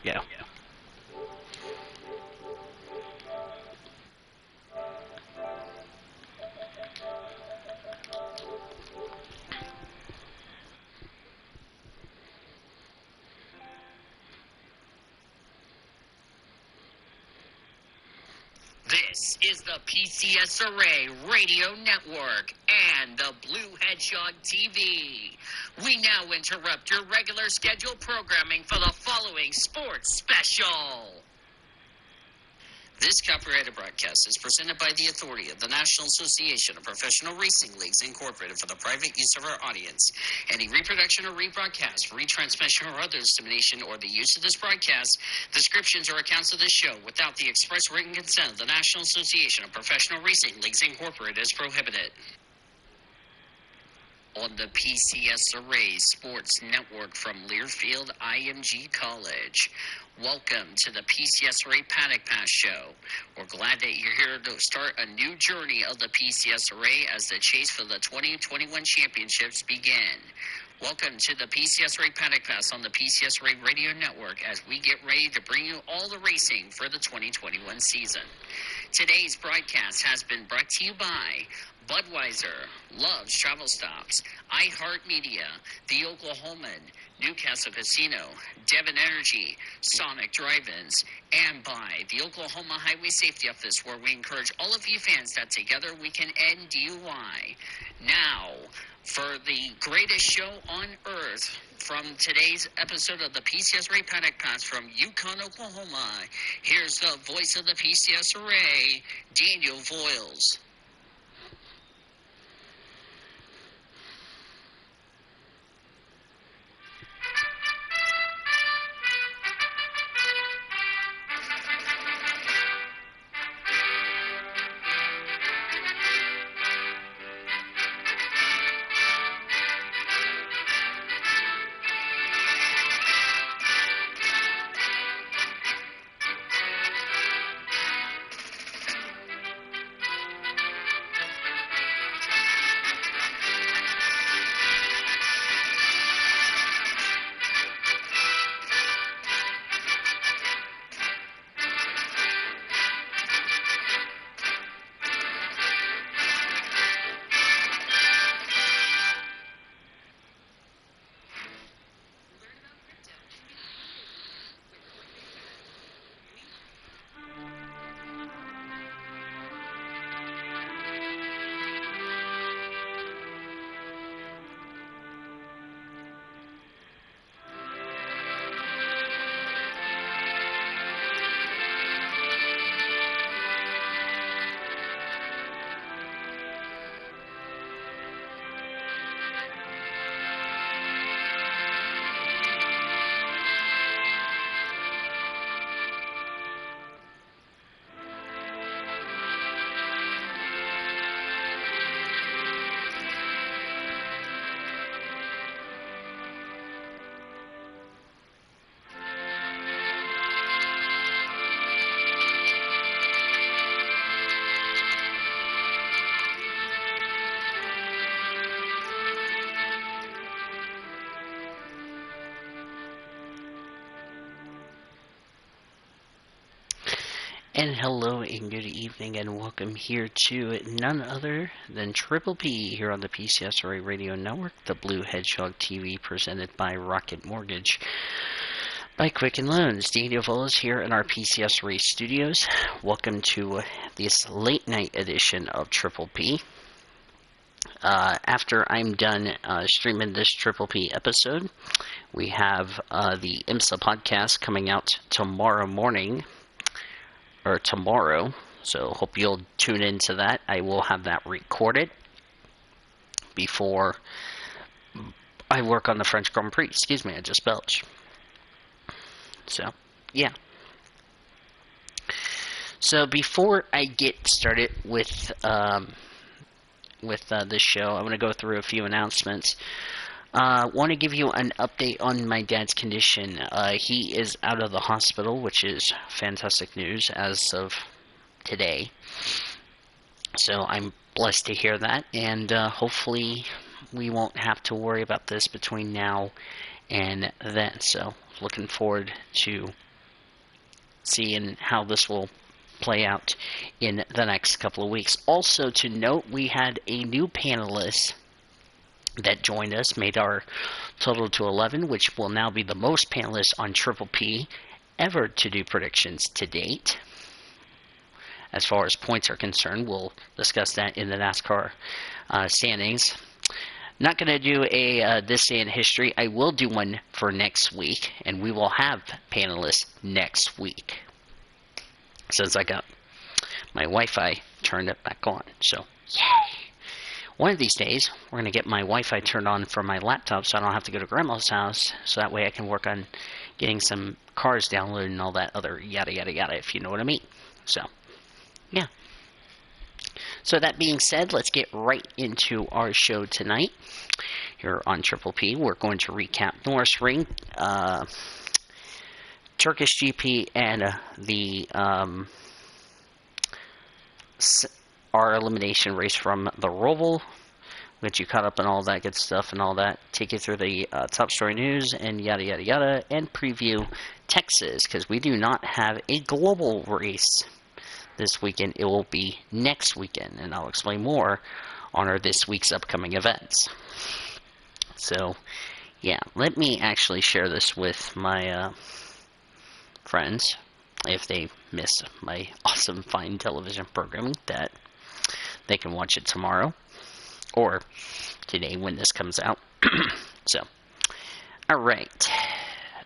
we go. This is the PCSRA Radio Network and the Blue Hedgehog TV. We now interrupt your regular scheduled programming for the following sports special. This copyrighted broadcast is presented by the authority of the National Association of Professional Racing Leagues, Incorporated, for the private use of our audience. Any reproduction or rebroadcast, retransmission, or other dissemination or the use of this broadcast, descriptions or accounts of this show without the express written consent of the National Association of Professional Racing Leagues, Incorporated, is prohibited. On the PCSRA Sports Network from Learfield IMG College. Welcome to the PCSRA Paddock Pass Show. We're glad that you're here to start a new journey of the PCSRA as the chase for the 2021 championships begin. Welcome to the PCSRA Paddock Pass on the PCSRA Radio Network as we get ready to bring you all the racing for the 2021 season. Today's broadcast has been brought to you by Budweiser, Love's Travel Stops, iHeartMedia, The Oklahoman, Newcastle Casino, Devon Energy, Sonic Drive-Ins, and by the Oklahoma Highway Safety Office, where we encourage all of you fans that together we can end DUI. Now, for the greatest show on earth from today's episode of the PCSRA Paddock Pass from Yukon, Oklahoma, here's the voice of the PCSRA, Daniel Voiles. And hello and good evening and welcome here to none other than Triple P here on the PCSRA Radio Network, the Blue Hedgehog TV presented by Rocket Mortgage by Quicken Loans. Daniel Voiles here in our PCSRA studios. Welcome to this late night edition of Triple P. After I'm done streaming this Triple P episode, we have the IMSA podcast coming out tomorrow morning. Or tomorrow, so hope you'll tune into that. I will have that recorded before I work on the French Grand Prix. Excuse me, I just belched. So, yeah. So before I get started with this show, I'm going to go through a few announcements. Want to give you an update on my dad's condition. He is out of the hospital, which is fantastic news as of today. So I'm blessed to hear that, and hopefully we won't have to worry about this between now and then. So looking forward to seeing how this will play out in the next couple of weeks. Also to note, we had a new panelist that joined us, made our total to 11, which will now be the most panelists on Triple P ever to do predictions to date. As far as points are concerned, we'll discuss that in the NASCAR standings. Not going to do a This Day in History. I will do one for next week, and we will have panelists next week, since I got my Wi-Fi turned back on. So, yay! One of these days, we're going to get my Wi-Fi turned on for my laptop so I don't have to go to Grandma's house, so that way I can work on getting some cars downloaded and all that other yada yada yada, if you know what I mean. So, yeah. So that being said, let's get right into our show tonight. Here on Triple P, we're going to recap Norris Ring, Turkish GP, and our elimination race from the Roval. Get you caught up on all that good stuff and all that. Take you through the top story news and yada yada yada, and preview Texas, because we do not have a global race this weekend. It will be next weekend, and I'll explain more on our this week's upcoming events. So, yeah, let me actually share this with my friends, if they miss my awesome fine television programming, that they can watch it tomorrow, or today when this comes out. So, alright,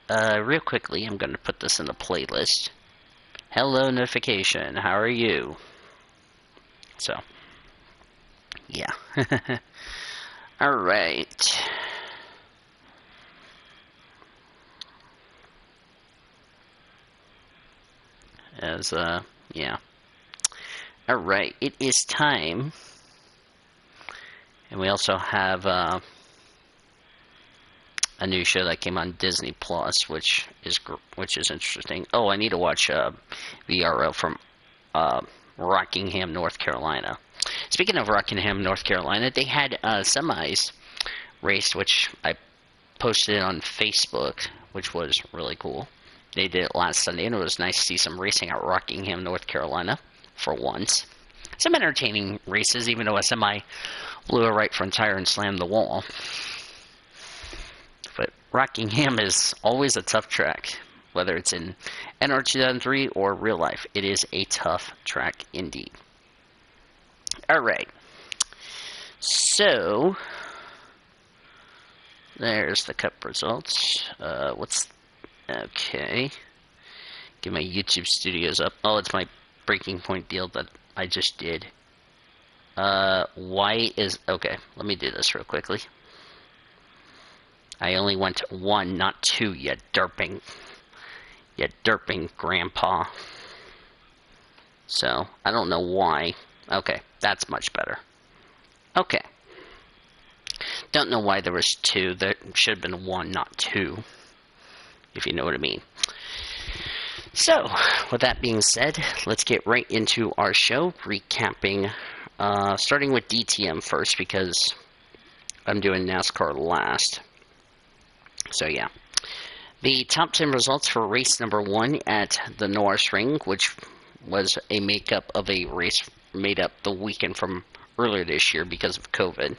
real quickly, I'm going to put this in the playlist. Hello, notification, how are you? So, yeah. Alright. Yeah. Alright, it is time. And we also have a new show that came on Disney Plus, which is interesting. Oh, I need to watch VRO from Rockingham, North Carolina. Speaking of Rockingham, North Carolina, they had semis raced, which I posted on Facebook, which was really cool. They did it last Sunday, and it was nice to see some racing at Rockingham, North Carolina, for once. Some entertaining races, even though a semi blew a right front tire and slammed the wall. But Rockingham is always a tough track, whether it's in NR 2003 or real life. It is a tough track indeed. Alright. So, there's the cup results. Okay. Get my YouTube studios up. Oh, it's my breaking point deal that I just did. Okay, let me do this real quickly. I only went 1, not 2, you derping grandpa. So, I don't know why. Okay, that's much better. Okay. Don't know why there was 2. There should have been 1, not 2. If you know what I mean. So, with that being said, let's get right into our show, recapping, starting with DTM first, because I'm doing NASCAR last. So, yeah. The top 10 results for race number 1 at the Norris Ring, which was a makeup of a race made up the weekend from earlier this year because of COVID.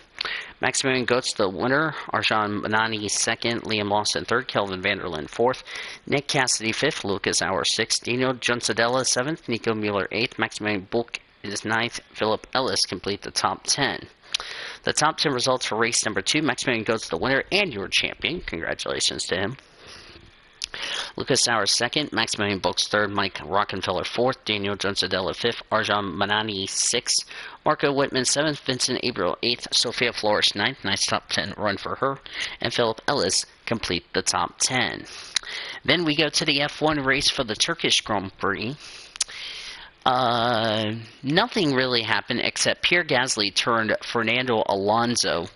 Maximilian Goetz, the winner. Arjan Manani, second. Liam Lawson, third. Kelvin Vanderlyn, fourth. Nick Cassidy, fifth. Lucas Auer, sixth. Daniel Junsadella, seventh. Nico Mueller, eighth. Maximilian Bulk is ninth. Philip Ellis complete the top 10. The top 10 results for race number 2. Maximilian Goetz, the winner and your champion. Congratulations to him. Lucas Sauer, second. Maximilian Bulks, third. Mike Rockenfeller, fourth. Daniel Junsadella, fifth. Arjan Manani, sixth. Marco Whitman, seventh. Vincent Abreu, eighth. Sophia Flores, ninth. Nice top 10 run for her. And Philip Ellis complete the top 10. Then we go to the F1 race for the Turkish Grand Prix. Nothing really happened except Pierre Gasly turned Fernando Alonso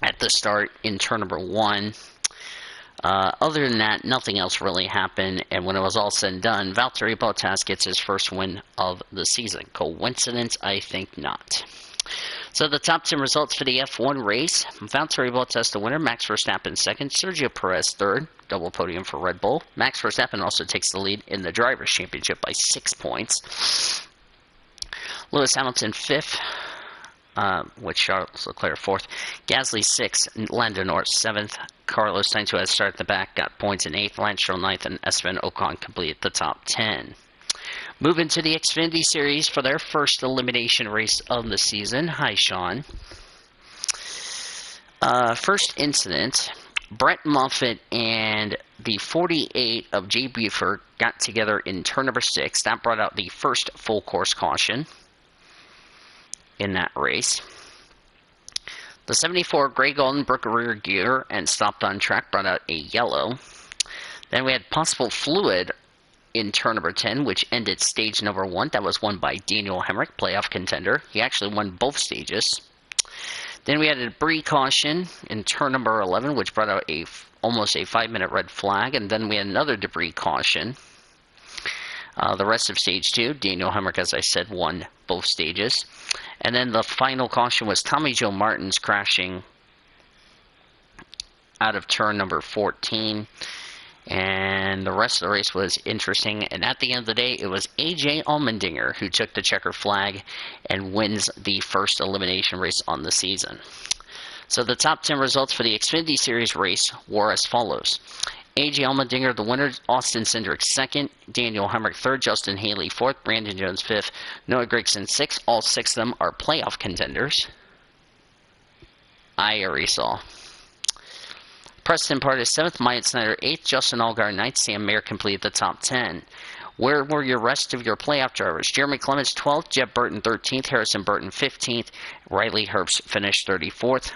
at the start in turn number 1. Other than that, nothing else really happened, and when it was all said and done, Valtteri Bottas gets his first win of the season. Coincidence? I think not. So the top 10 results for the F1 race. Valtteri Bottas the winner, Max Verstappen second, Sergio Perez third, double podium for Red Bull. Max Verstappen also takes the lead in the Drivers' Championship by 6 points. Lewis Hamilton fifth, with Charles Leclerc fourth. Gasly sixth, Lando Norris seventh. Carlos Sainz, who had started at the back, got points in eighth. Lance Stroll ninth, and Esteban Ocon completed the top 10. Moving to the Xfinity Series for their first elimination race of the season. Hi, Sean. First incident, Brett Moffitt and the 48 of Jay Buford got together in turn number 6. That brought out the first full course caution in that race. The 74 Grey Golden broke a rear gear and stopped on track, brought out a yellow. Then we had possible fluid in turn number 10, which ended stage number 1. That was won by Daniel Hemrick, playoff contender. He actually won both stages. Then we had a debris caution in turn number 11, which brought out almost a 5-minute red flag. And then we had another debris caution. The rest of stage 2, Daniel Hemrick, as I said, won both stages. And then the final caution was Tommy Joe Martins crashing out of turn number 14. And the rest of the race was interesting. And at the end of the day, it was A.J. Allmendinger who took the checker flag and wins the first elimination race on the season. So the top 10 results for the Xfinity Series race were as follows. A.J. Allmendinger, the winner, Austin Cindric second, Daniel Hemrick third, Justin Haley fourth, Brandon Jones fifth, Noah Gragson sixth. All 6 of them are playoff contenders. I already saw. Preston Pardus 7th, Myatt Snyder 8th, Justin Allgaier 9th, Sam Mayer completed the top 10. Where were your rest of your playoff drivers? Jeremy Clements 12th, Jeb Burton 13th, Harrison Burton 15th, Riley Herbst finished 34th.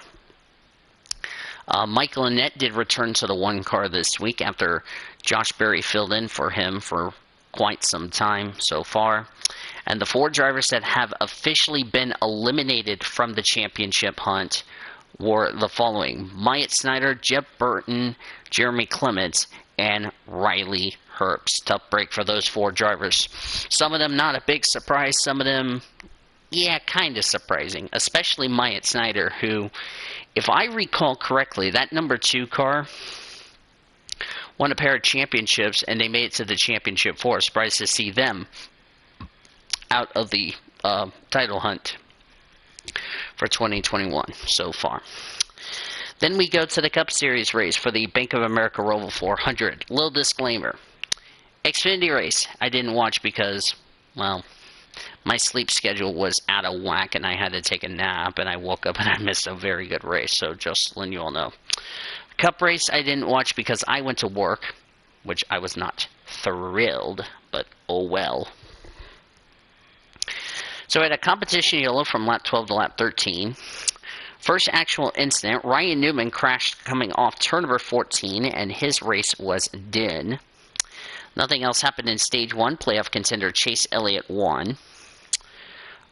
Michael Annett did return to the 1 car this week after Josh Berry filled in for him for quite some time so far. And the 4 drivers that have officially been eliminated from the championship hunt were the following: Myatt Snyder, Jeb Burton, Jeremy Clements, and Riley Herbst. Tough break for those 4 drivers. Some of them not a big surprise, some of them, yeah, kind of surprising, especially Myatt Snyder, who, if I recall correctly, that number 2 car won a pair of championships, and they made it to the championship 4. Surprised to see them out of the title hunt for 2021 so far. Then we go to the Cup Series race for the Bank of America Roval 400. Little disclaimer. Xfinity race, I didn't watch because, well, my sleep schedule was out of whack and I had to take a nap, and I woke up and I missed a very good race, so just letting you all know. Cup race, I didn't watch because I went to work, which I was not thrilled, but oh well. So we had a competition yellow from lap 12 to lap 13. First actual incident, Ryan Newman crashed coming off turn number 14, and his race was done. Nothing else happened in stage 1. Playoff contender Chase Elliott won.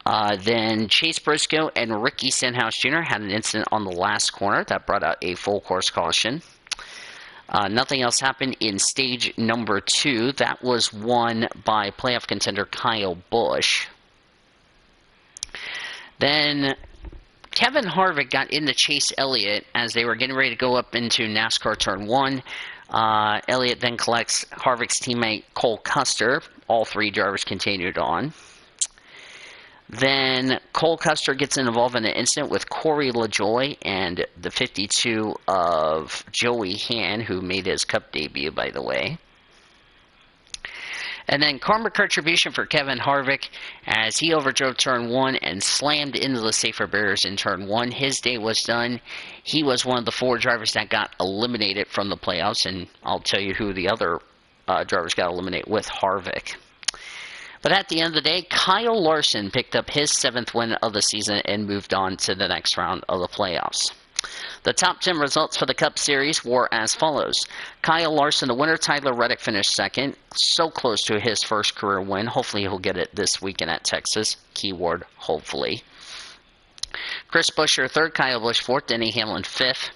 Then Chase Briscoe and Ricky Stenhouse Jr. had an incident on the last corner that brought out a full course caution. Nothing else happened in stage number 2. That was won by playoff contender Kyle Busch. Then Kevin Harvick got into Chase Elliott as they were getting ready to go up into NASCAR Turn 1. Elliott then collects Harvick's teammate Cole Custer. All 3 drivers continued on. Then Cole Custer gets involved in an incident with Corey LaJoie and the 52 of Joey Han, who made his Cup debut, by the way. And then karmic retribution for Kevin Harvick as he overdrove Turn 1 and slammed into the safer barriers in Turn 1. His day was done. He was one of the 4 drivers that got eliminated from the playoffs, and I'll tell you who the other drivers got eliminated with Harvick. But at the end of the day, Kyle Larson picked up his 7th win of the season and moved on to the next round of the playoffs. The top 10 results for the Cup Series were as follows. Kyle Larson, the winner. Tyler Reddick finished 2nd. So close to his first career win. Hopefully he'll get it this weekend at Texas. Keyword, hopefully. Chris Buescher 3rd. Kyle Busch 4th. Denny Hamlin 5th.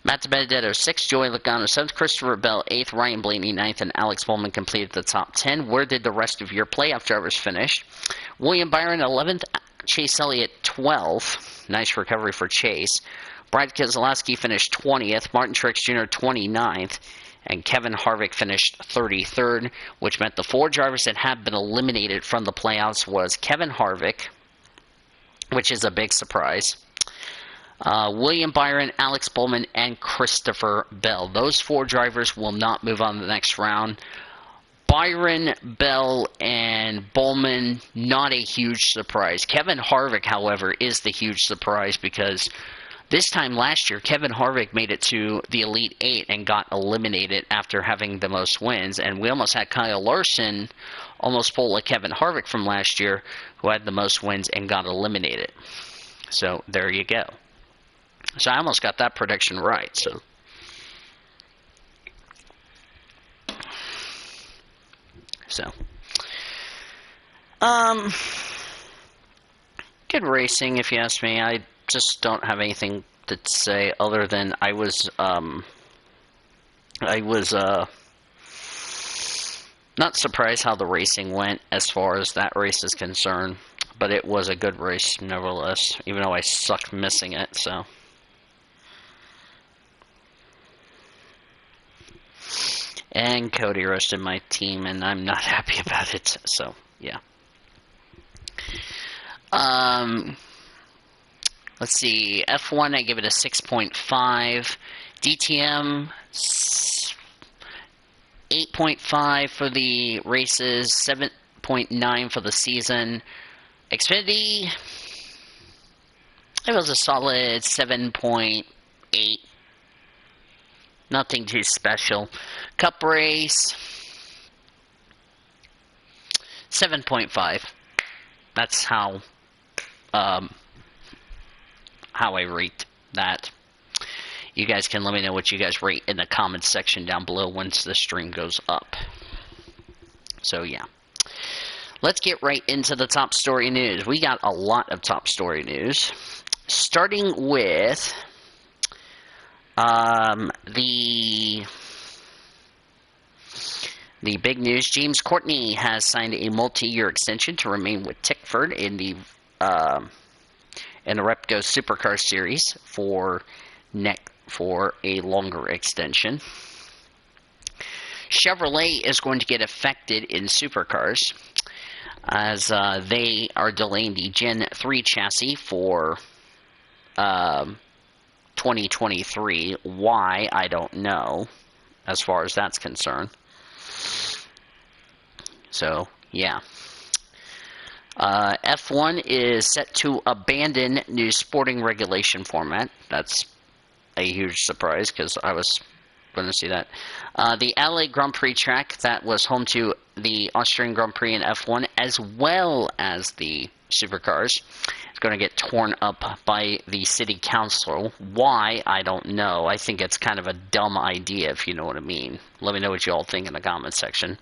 Matt DiBenedetto 6th. Joey Logano 7th. Christopher Bell 8th. Ryan Blaney 9th. And Alex Bowman completed the top 10. Where did the rest of your playoff drivers finish? William Byron 11th. Chase Elliott 12th. nice recovery for Chase. Brad Keselowski finished 20th, Martin Truex Jr. 29th, and Kevin Harvick finished 33rd, which meant the 4 drivers that have been eliminated from the playoffs was Kevin Harvick, which is a big surprise, William Byron, Alex Bowman, and Christopher Bell. Those 4 drivers will not move on to the next round. Byron, Bell, and Bowman, not a huge surprise. Kevin Harvick, however, is the huge surprise because this time last year, Kevin Harvick made it to the Elite 8 and got eliminated after having the most wins. And we almost had Kyle Larson almost pull like Kevin Harvick from last year, who had the most wins and got eliminated. So there you go. So I almost got that prediction right. So, good racing, if you ask me. I just don't have anything to say other than I was not surprised how the racing went as far as that race is concerned, but it was a good race nevertheless, even though I sucked missing it, so. And Cody roasted my team, and I'm not happy about it, so, yeah. Let's see, F1, I give it a 6.5. DTM, 8.5 for the races, 7.9 for the season. Xfinity, it was a solid 7.8. Nothing too special. Cup race, 7.5. That's how I rate that. You guys can let me know what you guys rate in the comments section down below once the stream goes up. So, yeah. Let's get right into the top story news. We got a lot of top story news. Starting with the big news. James Courtney has signed a multi-year extension to remain with Tickford in the Repco Supercar Series for a longer extension. Chevrolet is going to get affected in supercars as they are delaying the Gen 3 chassis for 2023. Why, I don't know, as far as that's concerned. So, yeah. F1 is set to abandon new sporting regulation format. That's a huge surprise because I was going to see that. The LA Grand Prix track that was home to the Austrian Grand Prix and F1 as well as the supercars is going to get torn up by the city council. Why? I don't know. I think it's kind of a dumb idea, if you know what I mean. Let me know what you all think in the comments section.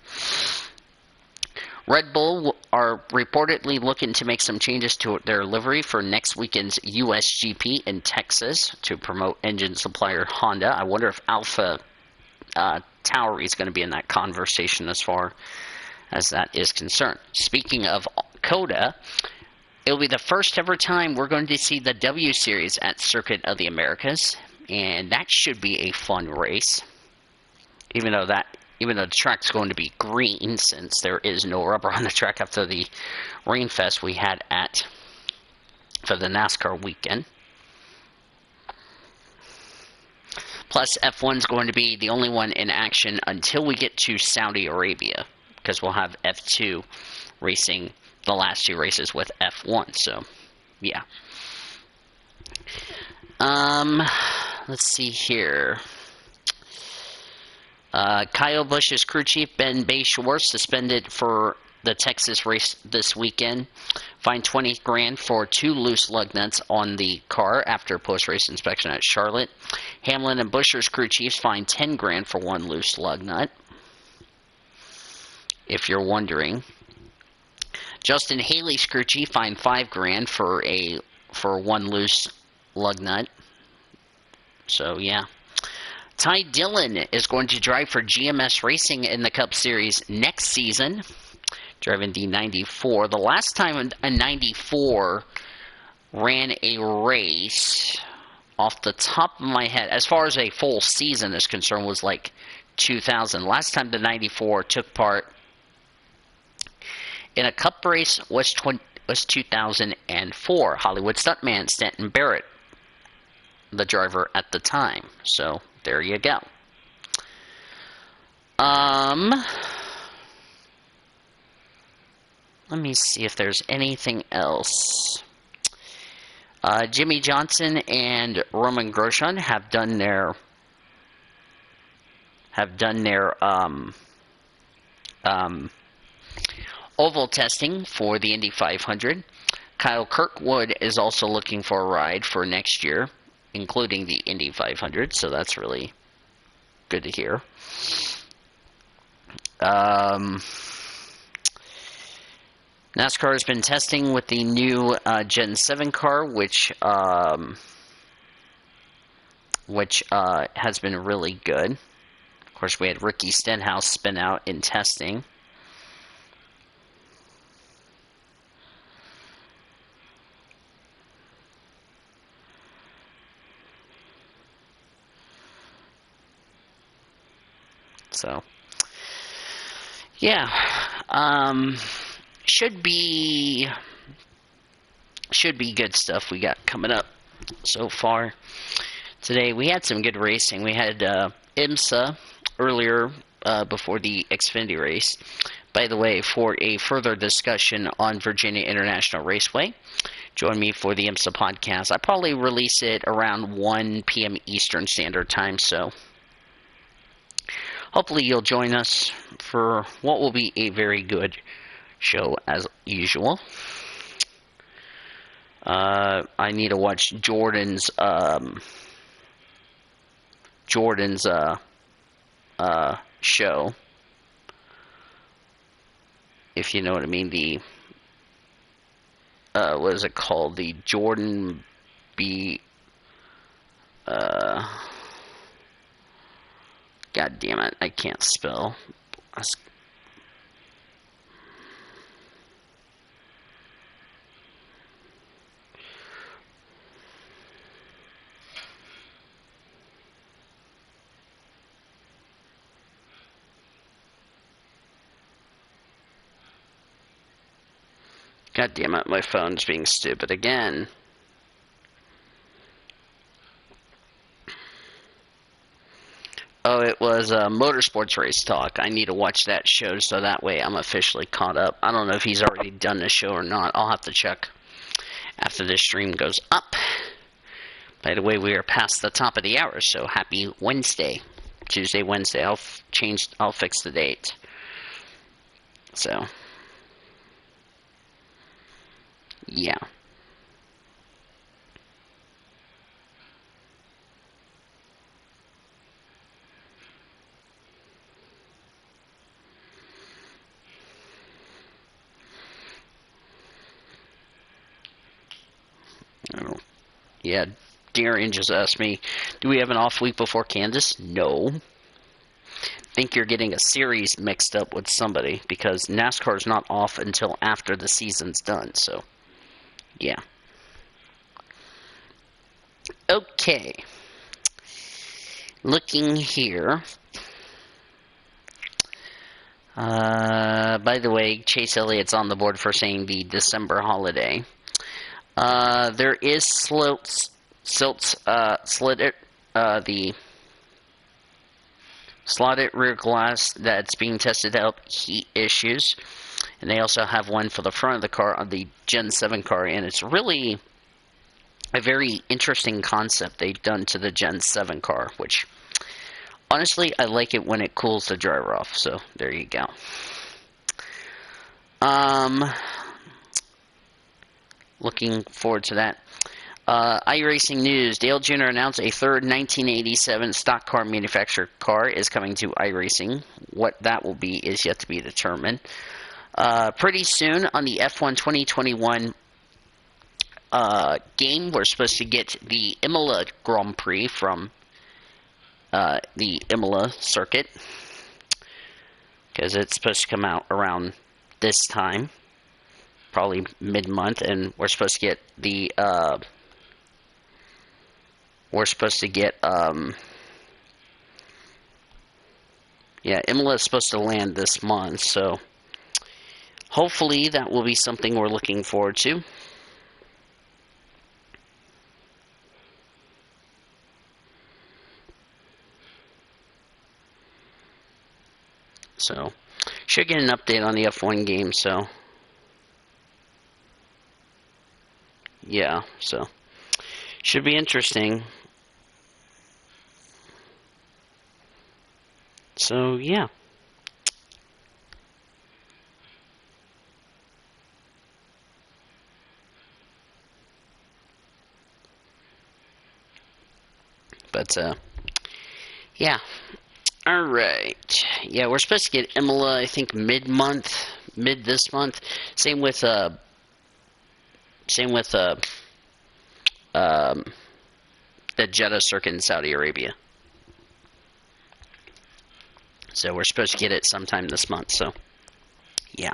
Red Bull are reportedly looking to make some changes to their livery for next weekend's USGP in Texas to promote engine supplier Honda. I wonder if Alpha Tauri is going to be in that conversation as far as that is concerned. Speaking of COTA, it'll be the first ever time we're going to see the W Series at Circuit of the Americas, and that should be a fun race. Even though the track's going to be green, since there is no rubber on the track after the rain fest we had for the NASCAR weekend. Plus, F1's going to be the only one in action until we get to Saudi Arabia, because we'll have F2 racing the last 2 races with F1, so, yeah. Let's see here. Kyle Busch's crew chief, Ben Bayshore, suspended for the Texas race this weekend. Fined $20,000 for 2 loose lug nuts on the car after post-race inspection at Charlotte. Hamlin and Buescher's crew chiefs fined $10,000 for 1 loose lug nut, if you're wondering. Justin Haley's crew chief fined $5,000 for 1 loose lug nut. So, yeah. Ty Dillon is going to drive for GMS Racing in the Cup Series next season, driving the 94. The last time a 94 ran a race off the top of my head, as far as a full season is concerned, was like 2000. Last time the 94 took part in a cup race was 2004. Hollywood stuntman Stanton Barrett, the driver at the time. So there you go. Let me see if there's anything else. Jimmy Johnson and Roman Grosjean have done their oval testing for the Indy 500. Kyle Kirkwood is also looking for a ride for next year, including the Indy 500, so that's really good to hear. NASCAR has been testing with the new Gen 7 car, which has been really good. Of course, we had Ricky Stenhouse spin out in testing. So, yeah, should be good stuff we got coming up so far. Today we had some good racing. We had IMSA earlier before the Xfinity race. By the way, for a further discussion on Virginia International Raceway, join me for the IMSA podcast. I probably release it around 1 p.m. Eastern Standard Time, so hopefully you'll join us for what will be a very good show as usual. I need to watch Jordan's show, if you know what I mean. The what is it called? The Jordan B. God damn it, I can't spell. God damn it, my phone's being stupid again. Oh, it was Motorsports Race Talk. I need to watch that show so that way I'm officially caught up. I don't know if he's already done the show or not. I'll have to check after this stream goes up. By the way, we are past the top of the hour, so happy Wednesday. Tuesday, Wednesday. I'll fix the date. So, yeah. Yeah, Darian just asked me, do we have an off week before Kansas? No. I think you're getting a series mixed up with somebody, because NASCAR's not off until after the season's done, so, yeah. Okay. Looking here. By the way, Chase Elliott's on the board for saying the December holiday. There is the slotted rear glass that's being tested to help heat issues. And they also have one for the front of the car on the Gen 7 car, and it's really a very interesting concept they've done to the Gen 7 car, which, honestly, I like it when it cools the driver off, so there you go. Looking forward to that. iRacing news. Dale Jr. announced a third 1987 stock car manufacturer car is coming to iRacing. What that will be is yet to be determined. Pretty soon on the F1 2021 game, we're supposed to get the Imola Grand Prix from the Imola circuit, because it's supposed to come out around this time. probably mid-month, and we're supposed to get Imola is supposed to land this month, so hopefully that will be something we're looking forward to. So, should get an update on the F1 game, so yeah, so should be interesting. So, yeah. But, yeah. Alright. Yeah, we're supposed to get Imola, I think, mid this month. Same with, the Jeddah circuit in Saudi Arabia. So we're supposed to get it sometime this month, so, yeah.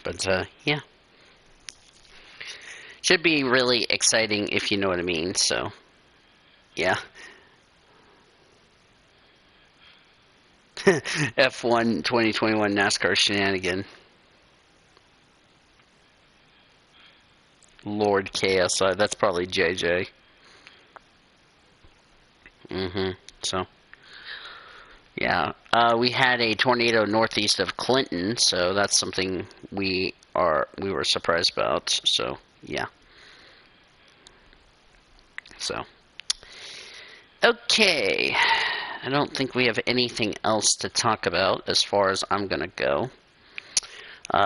But, yeah. Should be really exciting, if you know what I mean, so, yeah. F1 2021 NASCAR shenanigan. Lord KSI, that's probably JJ. So, yeah. We had a tornado northeast of Clinton, so that's something we were surprised about, so, yeah. So, okay. I don't think we have anything else to talk about as far as I'm going to go.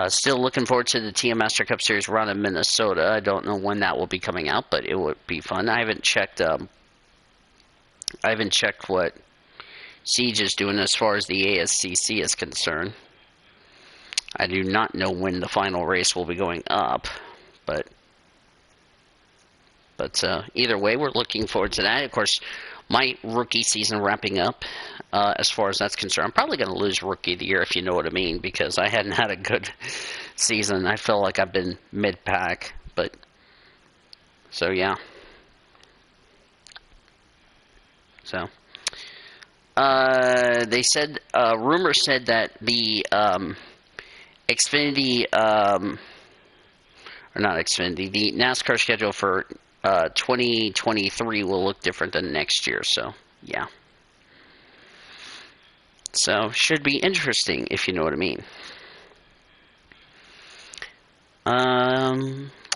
Still looking forward to the TM Master Cup Series run in Minnesota. I don't know when that will be coming out, but it would be fun. I haven't checked what Siege is doing as far as the ASCC is concerned. I do not know when the final race will be going up, but either way, we're looking forward to that. Of course, my rookie season wrapping up, as far as that's concerned. I'm probably going to lose Rookie of the Year, if you know what I mean, because I hadn't had a good season. I feel like I've been mid-pack, but, so yeah. So, they said, rumors said that the, Xfinity, or not Xfinity, the NASCAR schedule for 2023 will look different than next year, so, yeah. So, should be interesting, if you know what I mean.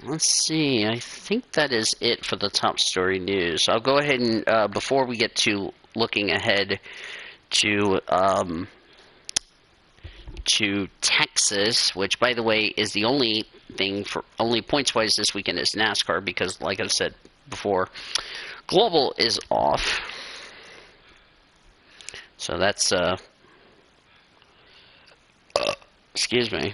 Let's see, I think that is it for the top story news. I'll go ahead and, before we get to looking ahead to Texas, which, by the way, is the only thing for only points-wise this weekend is NASCAR, because, like I said before, Global is off. So that's, excuse me.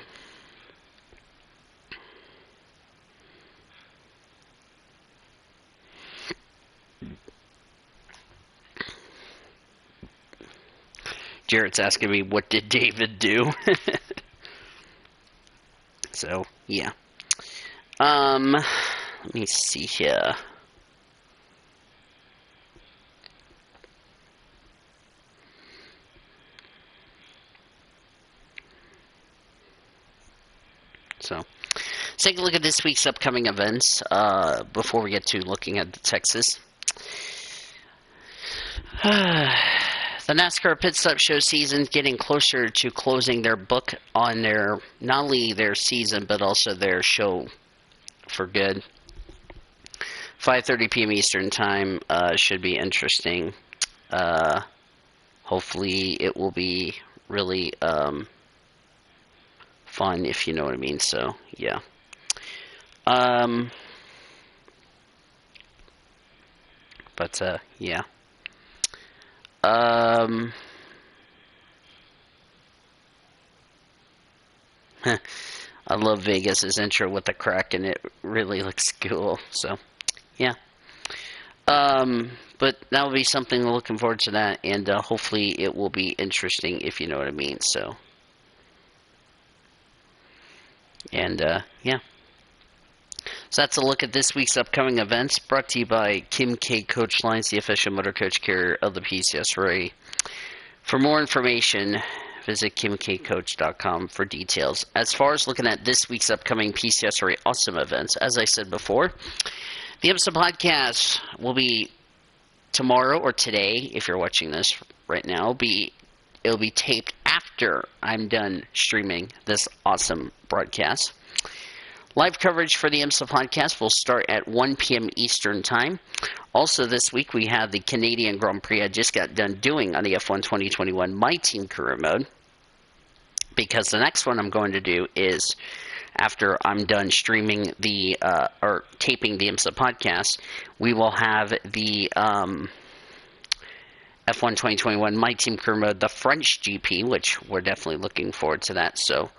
Jarrett's asking me, what did David do? So, yeah. Let me see here. So, let's take a look at this week's upcoming events, before we get to looking at Texas. The NASCAR Pit Stop Show season's getting closer to closing their book on their, not only their season, but also their show for good. 5:30 p.m. Eastern Time, should be interesting. Hopefully it will be really, fun, if you know what I mean, so, yeah. But, yeah. I love Vegas's intro with the crack, and it really looks cool. So, yeah. But that will be something looking forward to that, and hopefully it will be interesting, if you know what I mean. So, and yeah. So that's a look at this week's upcoming events, brought to you by Kim K Coach Lines, the official motor coach carrier of the PCSRA. For more information, visit kimkcoach.com for details. As far as looking at this week's upcoming PCSRA Awesome events, as I said before, the episode podcast will be tomorrow or today, if you're watching this right now. It'll be taped after I'm done streaming this awesome broadcast. Live coverage for the IMSA podcast will start at 1 p.m. Eastern Time. Also this week we have the Canadian Grand Prix I just got done doing on the F1 2021 My Team Career Mode. Because the next one I'm going to do is, after I'm done streaming or taping the IMSA podcast, we will have the F1 2021 My Team Career Mode, the French GP, which we're definitely looking forward to that. So,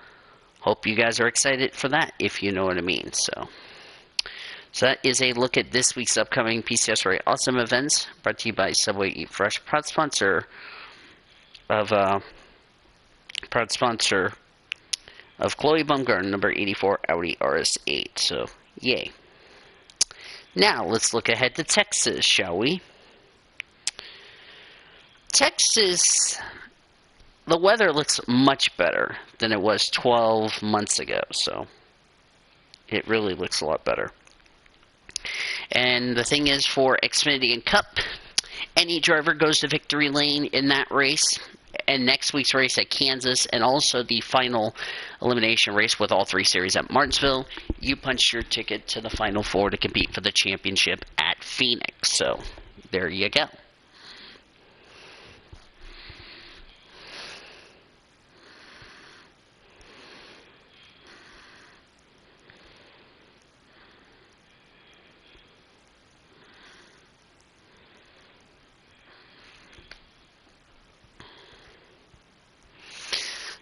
hope you guys are excited for that, if you know what I mean. So that is a look at this week's upcoming PCSRA Awesome events, brought to you by Subway Eat Fresh, proud sponsor of Chloe Baumgarten, number 84 Audi RS8. So, yay. Now, let's look ahead to Texas, shall we? Texas, the weather looks much better than it was 12 months ago, so it really looks a lot better. And the thing is, for Xfinity and Cup, any driver goes to victory lane in that race, and next week's race at Kansas, and also the final elimination race with all three series at Martinsville, you punch your ticket to the Final Four to compete for the championship at Phoenix. So, there you go.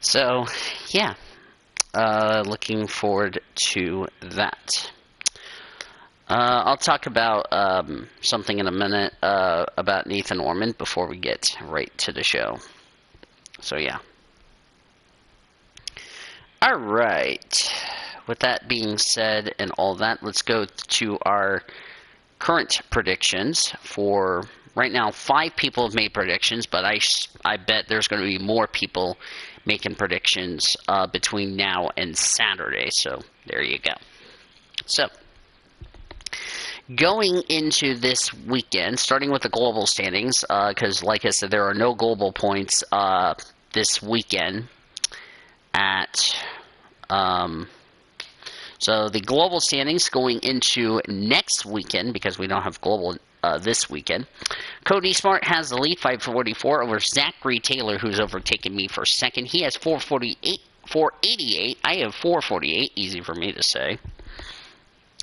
So, yeah, looking forward to that. I'll talk about something in a minute about Nathan Orman before we get right to the show. So, yeah. All right. With that being said and all that, let's go to our current predictions for... Right now, 5 people have made predictions, but I bet there's going to be more people making predictions between now and Saturday. So, there you go. So, going into this weekend, starting with the global standings, because like I said, there are no global points this weekend at... So the global standings going into next weekend, because we don't have global this weekend. Cody Smart has the lead, 544 over Zachary Taylor, who's overtaken me for second. He has 488. I have 448, easy for me to say.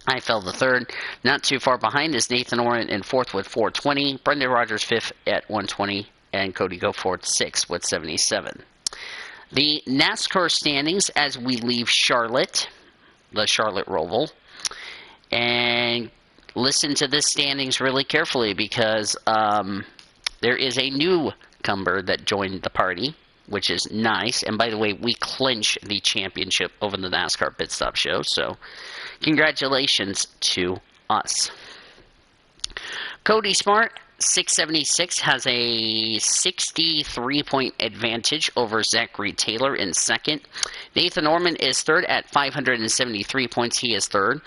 I fell to third. Not too far behind is Nathan Orman in fourth with 420. Brendan Rogers fifth at 120. And Cody Goforth sixth with 77. The NASCAR standings as we leave Charlotte, the Charlotte Roval, and listen to this standings really carefully because there is a newcomer that joined the party, which is nice. And by the way, we clinch the championship over the NASCAR Pit Stop Show, so congratulations to us. Cody Smart, 676, has a 63-point advantage over Zachary Taylor in second. Nathan Orman is third at 573 points. He is third.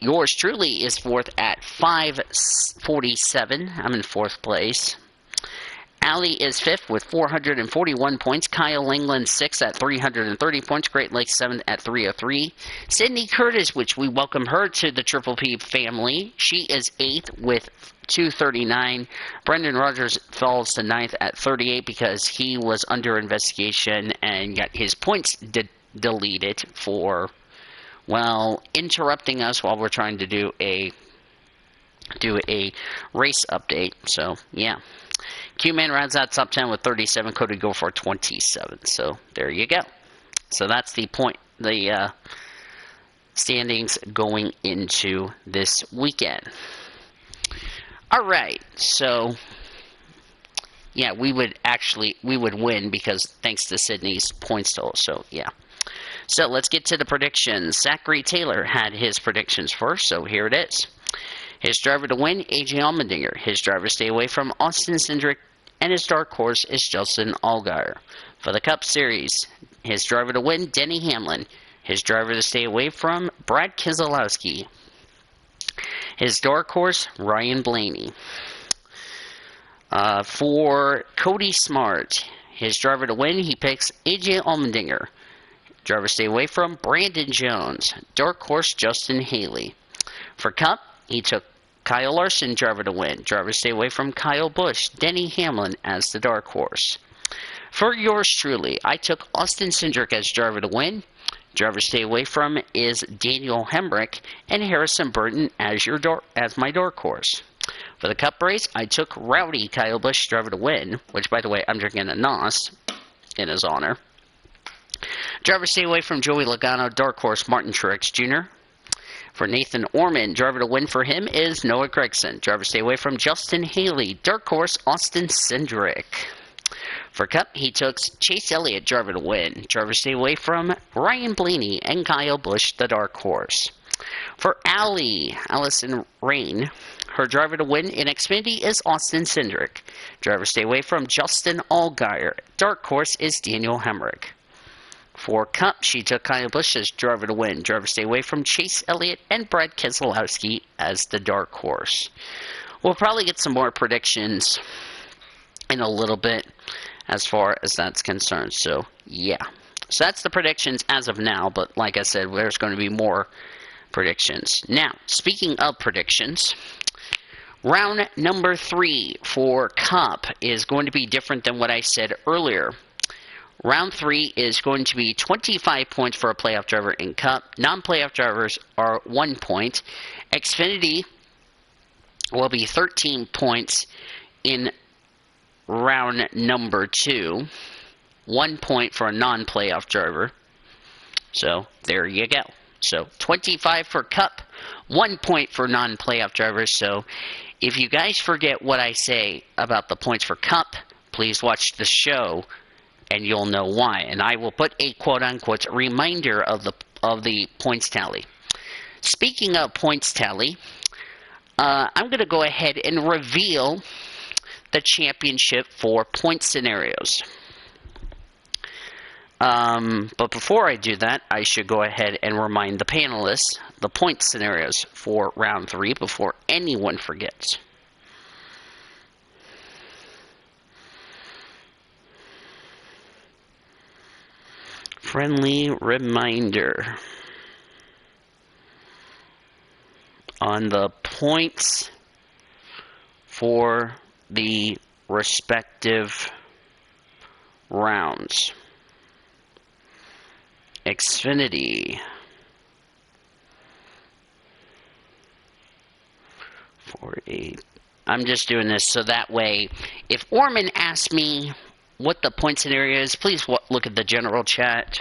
Yours truly is fourth at 547. I'm in fourth place. Allie is fifth with 441 points. Kyle England sixth at 330 points. Great Lakes seventh at 303. Sydney Curtis, which we welcome her to the Triple P family, she is eighth with 239. Brendan Rogers falls to ninth at 38 because he was under investigation and got his points deleted for, well, interrupting us while we're trying to do a race update. So, yeah. Q-Man rounds out top 10 with 37. Cody Goforth 27. So, there you go. So, that's the point. The standings going into this weekend. All right, so yeah, we would win because thanks to Sydney's points total. So yeah. So let's get to the predictions. Zachary Taylor had his predictions first, so here it is. His driver to win, AJ Allmendinger. His driver to stay away from, Austin Cindric. And his dark horse is Justin Allgaier. For the Cup Series, his driver to win, Denny Hamlin. His driver to stay away from, Brad Keselowski. His dark horse, Ryan Blaney. For Cody Smart, his driver to win, he picks AJ Allmendinger. Driver to stay away from, Brandon Jones. Dark horse, Justin Haley. For Cup, he took Kyle Larson, driver to win. Driver to stay away from, Kyle Busch. Denny Hamlin as the dark horse. For yours truly, I took Austin Cindric as driver to win. Driver to stay away from is Daniel Hemrick, and Harrison Burton as my dark horse. For the Cup race, I took Rowdy Kyle Busch, driver to win, which, by the way, I'm drinking a NOS in his honor. Driver to stay away from, Joey Logano, dark horse Martin Truex Jr. For Nathan Orman, driver to win for him is Noah Gragson. Driver to stay away from, Justin Haley, dark horse Austin Cindric. For Cup, he took Chase Elliott, driver to win. Driver to stay away from, Ryan Blaney and Kyle Busch, the dark horse. For Allison Rain, her driver to win in Xfinity is Austin Cindric. Driver to stay away from, Justin Allgaier. Dark horse is Daniel Hemrick. For Cup, she took Kyle Busch as driver to win. Driver to stay away from, Chase Elliott and Brad Keselowski as the dark horse. We'll probably get some more predictions in a little bit as far as that's concerned. So, yeah. So that's the predictions as of now, but like I said, there's going to be more predictions. Now, speaking of predictions, round number 3 for Cup is going to be different than what I said earlier. Round 3 is going to be 25 points for a playoff driver in Cup. Non-playoff drivers are 1 point. Xfinity will be 13 points in round number 2. 1 point for a non-playoff driver. So, there you go. So, 25 for Cup, 1 point for non-playoff drivers. So, if you guys forget what I say about the points for Cup, please watch the show and you'll know why. And I will put a quote-unquote reminder of the points tally. Speaking of points tally, I'm going to go ahead and reveal the championship for point scenarios. But before I do that, I should go ahead and remind the panelists the point scenarios for round 3 before anyone forgets. Friendly reminder on the points for the respective rounds. Xfinity, I'm just doing this so that way, if Orman asks me what the point scenario is, please look at the general chat.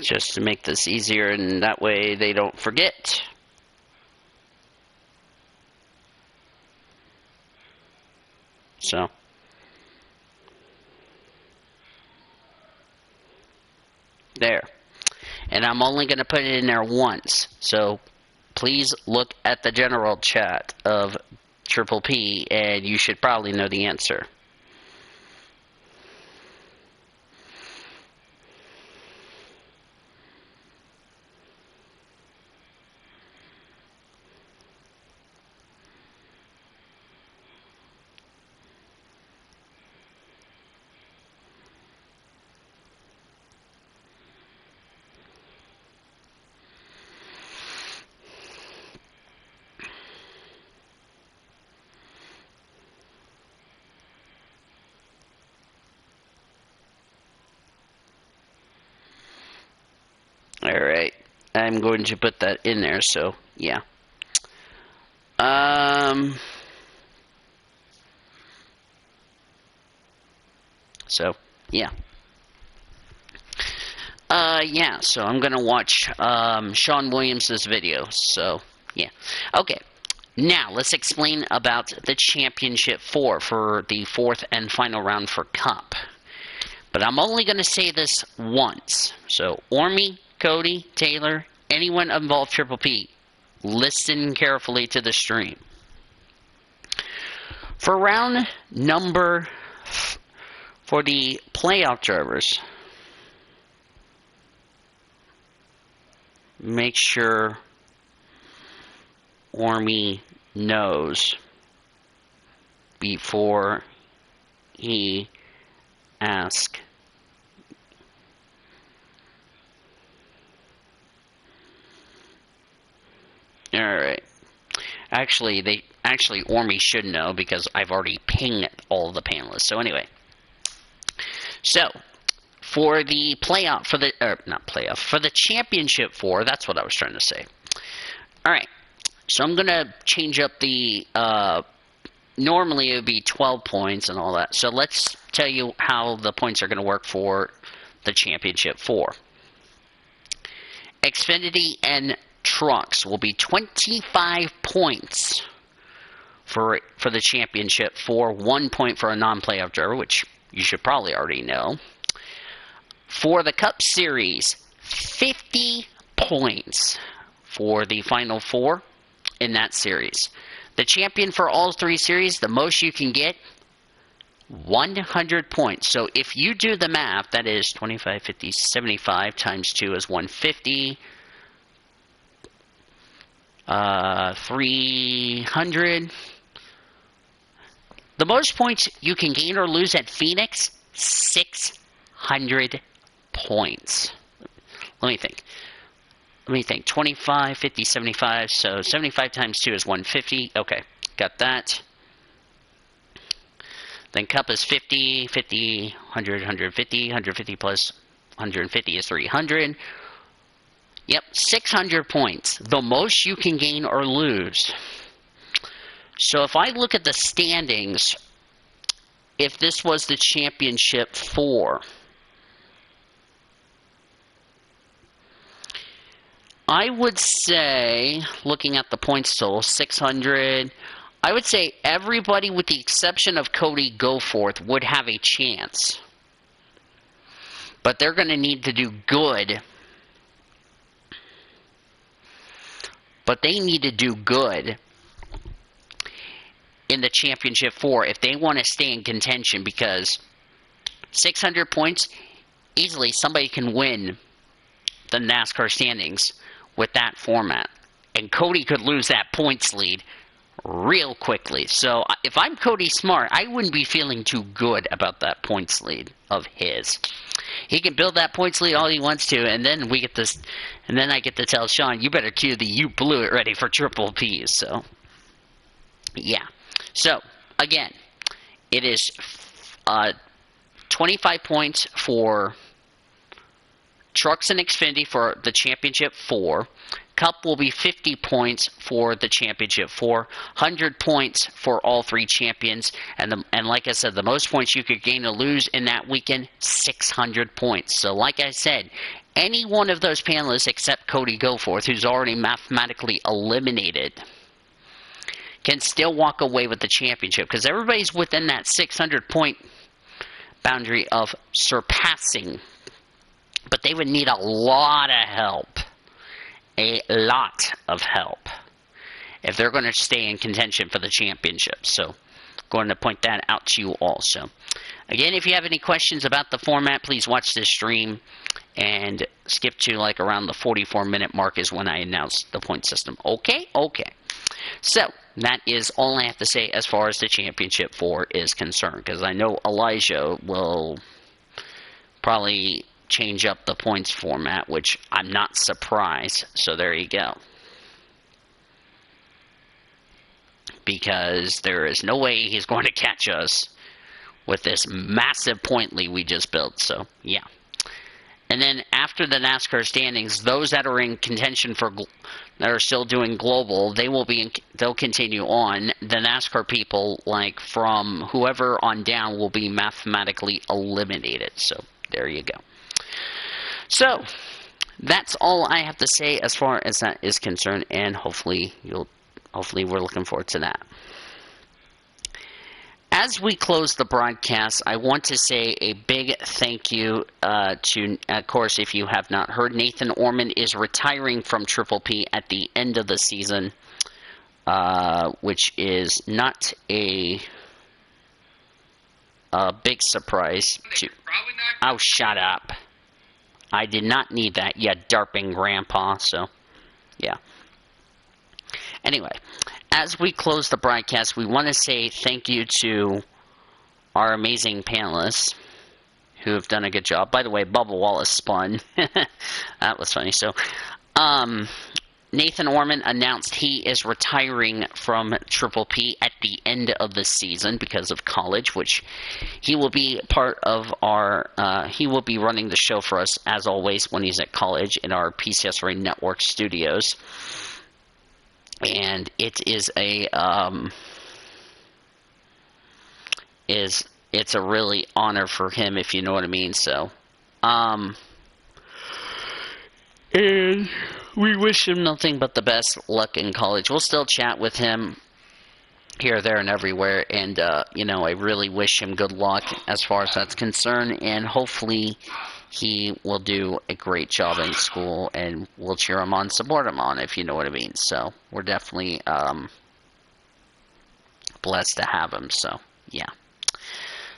Just to make this easier, and that way they don't forget. So, there. And I'm only going to put it in there once. So, please look at the general chat of Triple P, and you should probably know the answer. I'm going to put that in there, so, yeah. So, yeah. Yeah, so I'm gonna watch, Sean Williams' video, so, yeah. Okay, now let's explain about the Championship 4 for the 4th and final round for Cup. But I'm only gonna say this once. So, Ormy, Cody, Taylor, anyone involved Triple P, listen carefully to the stream. For round number, for the playoff drivers, make sure Ormy knows before he asks. Alright. Actually, Ormy should know because I've already pinged all the panelists. So anyway. So, for the playoff, for the Championship 4, that's what I was trying to say. Alright. So I'm going to change up the, normally it would be 12 points and all that. So let's tell you how the points are going to work for the Championship 4. Xfinity and trucks will be 25 points for the Championship 4, 1 point for a non-playoff driver, which you should probably already know. For the Cup Series, 50 points for the Final 4 in that series. The champion for all 3 series, the most you can get, 100 points. So if you do the math, that is 25, 50, 75 times 2 is 150. 300. The most points you can gain or lose at Phoenix, 600 points. Let me think. 25, 50, 75. So 75 times 2 is 150. Okay, got that. Then Cup is 50, 50, 100, 150. 150 plus 150 is 300. Yep, 600 points. The most you can gain or lose. So if I look at the standings, if this was the Championship 4, I would say, looking at the points total, 600, I would say everybody with the exception of Cody Goforth would have a chance. But they're going to need to do good. But they need to do good in the Championship 4 if they want to stay in contention, because 600 points, easily somebody can win the NASCAR standings with that format. And Cody could lose that points lead real quickly. So if I'm Cody Smart, I wouldn't be feeling too good about that points lead of his. He can build that points lead all he wants to, and then we get this, and then I get to tell Sean, you better cue the "you blew it" ready for Triple P's. So, yeah. So again, it is 25 points for trucks and Xfinity for the Championship 4. Cup will be 50 points for the Championship 4, 100 points for all 3 champions, and like I said, the most points you could gain or lose in that weekend, 600 points. So like I said, any one of those panelists except Cody Goforth, who's already mathematically eliminated, can still walk away with the championship, because everybody's within that 600 point boundary of surpassing, but they would need a lot of help. A lot of help if they're going to stay in contention for the championship. So, going to point that out to you also. Again, if you have any questions about the format, please watch this stream and skip to like around the 44-minute mark is when I announce the point system. Okay? Okay. So, that is all I have to say as far as the Championship 4 is concerned, because I know Elijah will probably change up the points format, which I'm not surprised. So there you go. Because there is no way he's going to catch us with this massive point lead we just built. So, yeah. And then after the NASCAR standings, those that are in contention for that are still doing global, they'll continue on. The NASCAR people, like from whoever on down, will be mathematically eliminated. So there you go. So that's all I have to say as far as that is concerned, and hopefully we're looking forward to that. As we close the broadcast, I want to say a big thank you to, of course, if you have not heard, Nathan Orman is retiring from Triple P at the end of the season, which is not a big surprise. Oh, shut up. I did not need that, you darping grandpa, so, yeah. Anyway, as we close the broadcast, we want to say thank you to our amazing panelists who have done a good job. By the way, Bubba Wallace spun. That was funny. So, Nathan Orman announced he is retiring from Triple P at the end of the season because of college, which he will be part of our, he will be running the show for us, as always, when he's at college in our PCSRA Network studios. And it is it's a really honor for him, if you know what I mean. So, and we wish him nothing but the best luck in college. We'll still chat with him here, there, and everywhere. And I really wish him good luck as far as that's concerned. And hopefully, he will do a great job in school, and we'll cheer him on, support him on, if you know what I mean. So, we're definitely blessed to have him. So, yeah.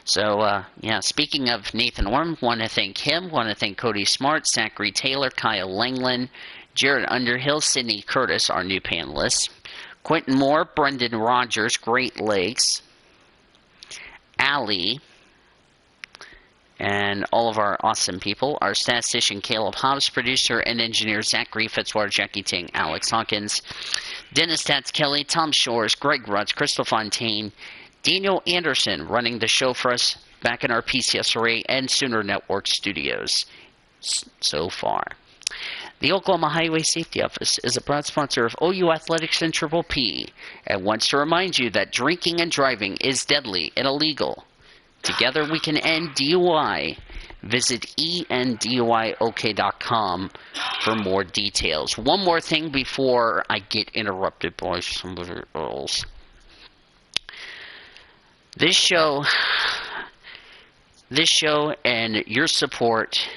So, speaking of Nathan Orm, want to thank him, want to thank Cody Smart, Zachary Taylor, Kyle Langland, Jared Underhill, Sydney Curtis, our new panelists, Quentin Moore, Brendan Rogers, Great Lakes, Allie, and all of our awesome people, our statistician Caleb Hobbs, producer and engineer Zachary Fitzwater, Jackie Ting, Alex Hawkins, Dennis Stats Kelly, Tom Shores, Greg Rutz, Crystal Fontaine, Daniel Anderson running the show for us back in our PCSRA and Sooner Network studios so far. The Oklahoma Highway Safety Office is a proud sponsor of OU Athletics and Triple P and wants to remind you that drinking and driving is deadly and illegal. Together we can end DUI. Visit enduyok.com for more details. One more thing before I get interrupted by somebody else. This show and your support,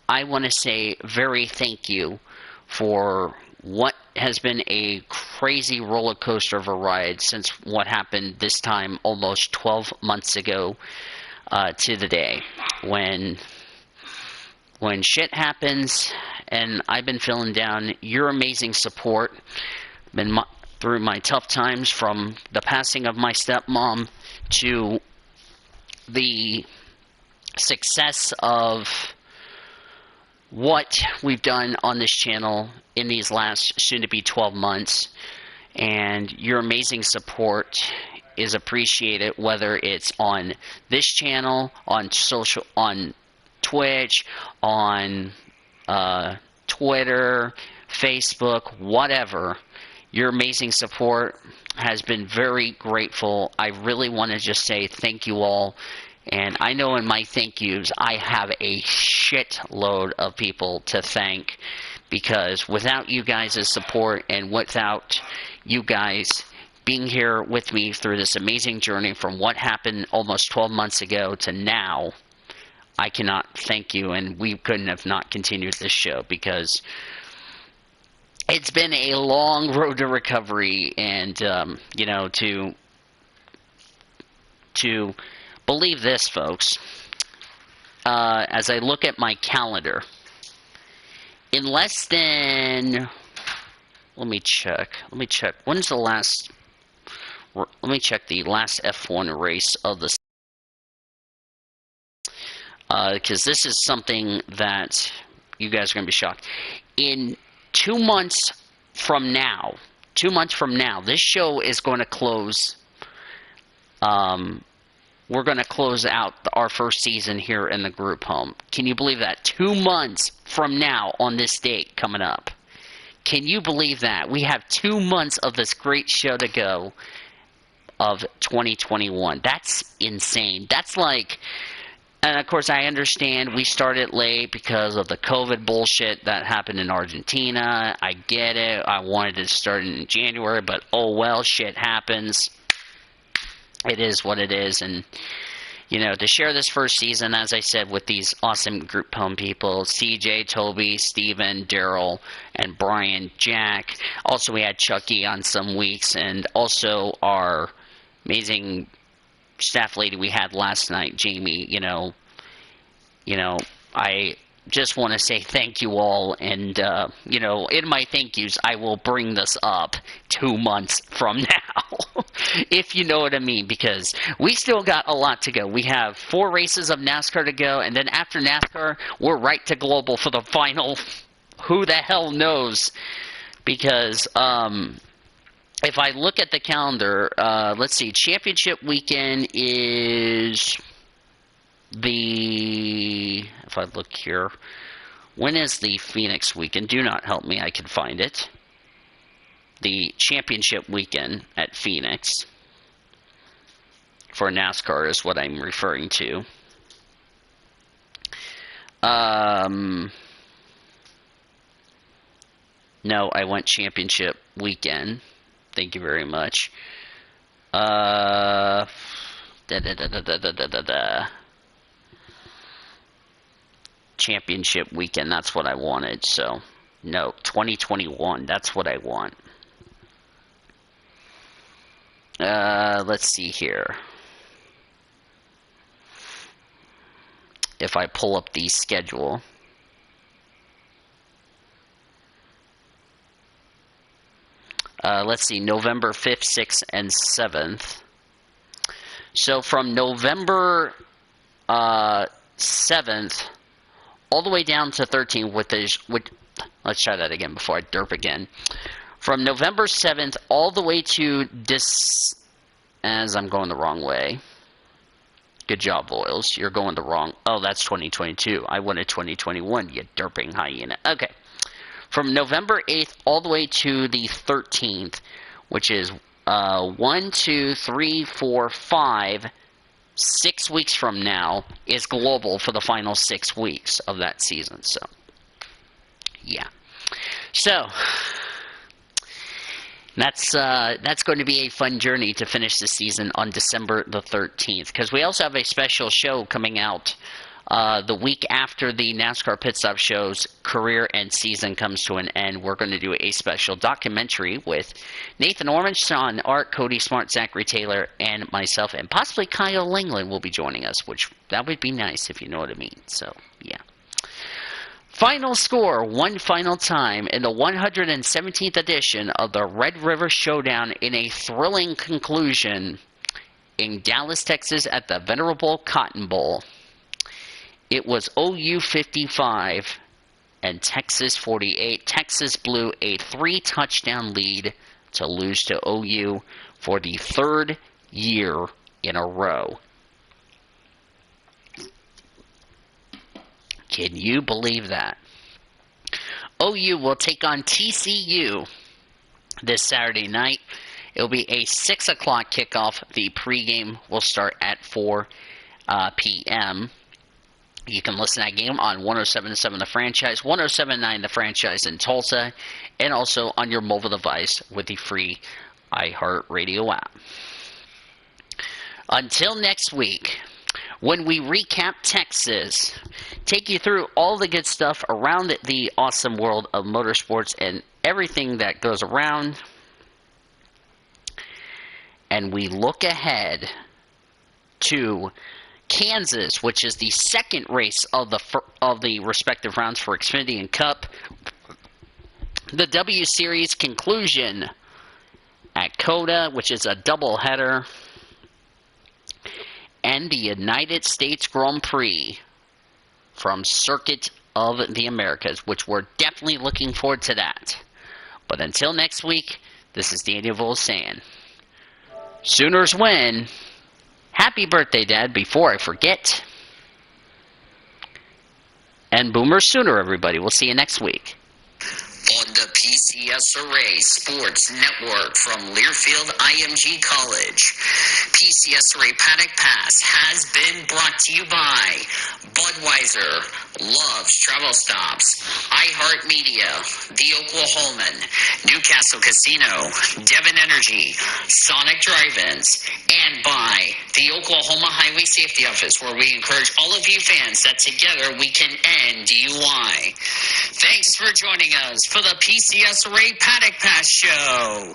I want to say very thank you for what has been a crazy roller coaster of a ride since what happened this time almost 12 months ago to the day when shit happens and I've been feeling down. Your amazing support been through my tough times, from the passing of my stepmom to the success of what we've done on this channel in these last soon-to-be 12 months. And your amazing support is appreciated, whether it's on this channel, on social, on Twitch, on Twitter, Facebook, whatever. Your amazing support has been very grateful. I really want to just say thank you all. And I know in my thank yous, I have a shitload of people to thank, because without you guys' support and without you guys being here with me through this amazing journey from what happened almost 12 months ago to now, I cannot thank you, and we couldn't have not continued this show, because it's been a long road to recovery. And, to believe this, folks, as I look at my calendar, in less than, let me check, when's the last, let me check the last F1 race of the, because this is something that you guys are going to be shocked. In 2 months from now, this show is going to close, we're going to close out our first season here in the group home. Can you believe that? 2 months from now on this date coming up. Can you believe that? We have 2 months of this great show to go of 2021. That's insane. That's like, and of course I understand we started late because of the COVID bullshit that happened in Argentina. I get it. I wanted to start in January, but oh well, shit happens. It is what it is, and you know, to share this first season, as I said, with these awesome group home people, CJ, Toby, Steven, Daryl, and Brian, Jack. Also, we had Chucky on some weeks, and also our amazing staff lady we had last night, Jamie. You know, I just want to say thank you all, and you know, in my thank yous, I will bring this up 2 months from now, if you know what I mean, because we still got a lot to go. We have 4 races of NASCAR to go, and then after NASCAR, we're right to global for the final. Who the hell knows? Because if I look at the calendar, let's see, championship weekend is if I look here, when is the Phoenix weekend? Do not help me, I can find it. The championship weekend at Phoenix for NASCAR is what I'm referring to. No, I went championship weekend. Thank you very much. Championship weekend, that's what I wanted. So, no, 2021, that's what I want. Let's see here. If I pull up the schedule. Let's see, November 5th, 6th, and 7th. So from November 7th all the way down to 13th, let's try that again before I derp again. From November 7th all the way to as I'm going the wrong way. Good job, Loyals. You're going the wrong. Oh, that's 2022. I wanted 2021, you derping hyena. Okay. From November 8th all the way to the 13th, which is 1, 2, 3, 4, 5, 6 weeks from now, is global for the final 6 weeks of that season. So, yeah. So, that's going to be a fun journey to finish the season on December the 13th, because we also have a special show coming out the week after the NASCAR Pit Stop Show's career and season comes to an end. We're going to do a special documentary with Nathan Orman, Sean Art, Cody Smart, Zachary Taylor, and myself, and possibly Kyle Langland will be joining us, which that would be nice if you know what I mean. So, yeah. Final score, one final time in the 117th edition of the Red River Showdown in a thrilling conclusion in Dallas, Texas at the Venerable Cotton Bowl. It was OU 55 and Texas 48. Texas blew a 3-touchdown lead to lose to OU for the 3rd year in a row. Can you believe that? OU will take on TCU this Saturday night. It'll be a 6 o'clock kickoff. The pregame will start at 4 p.m. You can listen to that game on 107.7 The Franchise, 107.9 The Franchise in Tulsa, and also on your mobile device with the free iHeartRadio app. Until next week, when we recap Texas, take you through all the good stuff around the awesome world of motorsports and everything that goes around, and we look ahead to Kansas, which is the second race of the respective rounds for Xfinity and Cup. The W Series conclusion at COTA, which is a doubleheader, and the United States Grand Prix from Circuit of the Americas, which we're definitely looking forward to that. But until next week, this is Daniel Vole saying, Sooners win. Happy birthday, Dad, before I forget. And Boomer Sooner, everybody. We'll see you next week. On the PCSRA Sports Network from Learfield IMG College, PCSRA Paddock Pass has been brought to you by Budweiser, Love's Travel Stops, iHeartMedia, The Oklahoman, Newcastle Casino, Devon Energy, Sonic Drive-Ins, and by the Oklahoma Highway Safety Office, where we encourage all of you fans that together we can end DUI. Thanks for joining us for the PCSRA Paddock Pass Show.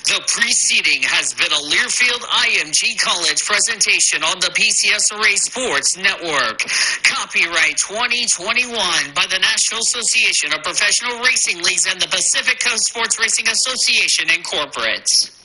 The preceding has been a Learfield IMG College presentation on the PCSRA Sports Network. Copyright 2021 by the National Association of Professional Racing Leagues and the Pacific Coast Sports Racing Association, Incorporated.